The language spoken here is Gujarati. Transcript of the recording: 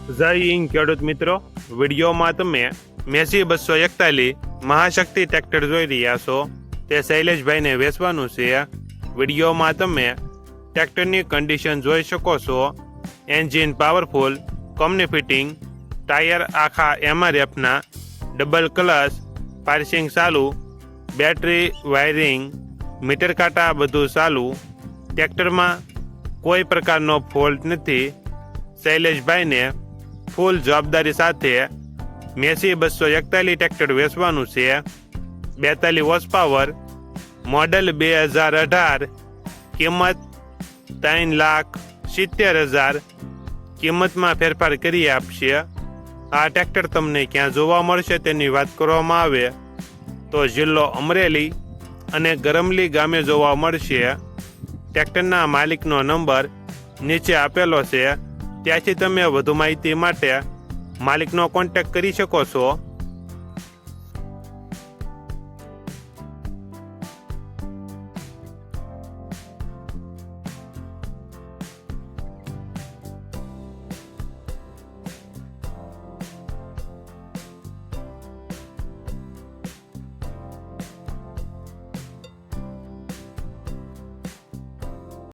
જય હિન્દ ખેડૂત મિત્રો, વિડીયોમાં તમે મેસી 241 મહાશક્તિ ટ્રેક્ટર જોઈ રહ્યા છો. તે શૈલેષભાઈને વેચવાનું છે. વિડીયોમાં તમે ટ્રેક્ટરની કન્ડિશન જોઈ શકો છો. Engine powerful, company fitting, tyre આખા MRFના, ડબલ ક્લચ, પાર્સિંગ ચાલુ, બેટરી વાયરિંગ, મીટર કાંટા બધું ચાલુ. ટ્રેક્ટરમાં કોઈ પ્રકારનો ફોલ્ટ નથી. શૈલેષભાઈને ફૂલ જવાબદારી સાથે મેસી 241 ટ્રેક્ટર વેચવાનું છે. 42 હોર્સ પાવર, મોડલ 2018, કિંમત 3,70,000. કિંમતમાં ફેરફાર કરી આપશે. આ ટ્રેક્ટર તમને ક્યાં જોવા મળશે તેની વાત કરવામાં આવે તો જિલ્લો અમરેલી અને ગરમલી ગામે જોવા મળશે. ટ્રેક્ટરના માલિકનો નંબર નીચે આપેલો છે, ત્યાંથી તમે વધુ માહિતી માટે માલિકનો કોન્ટેક્ટ કરી શકો છો.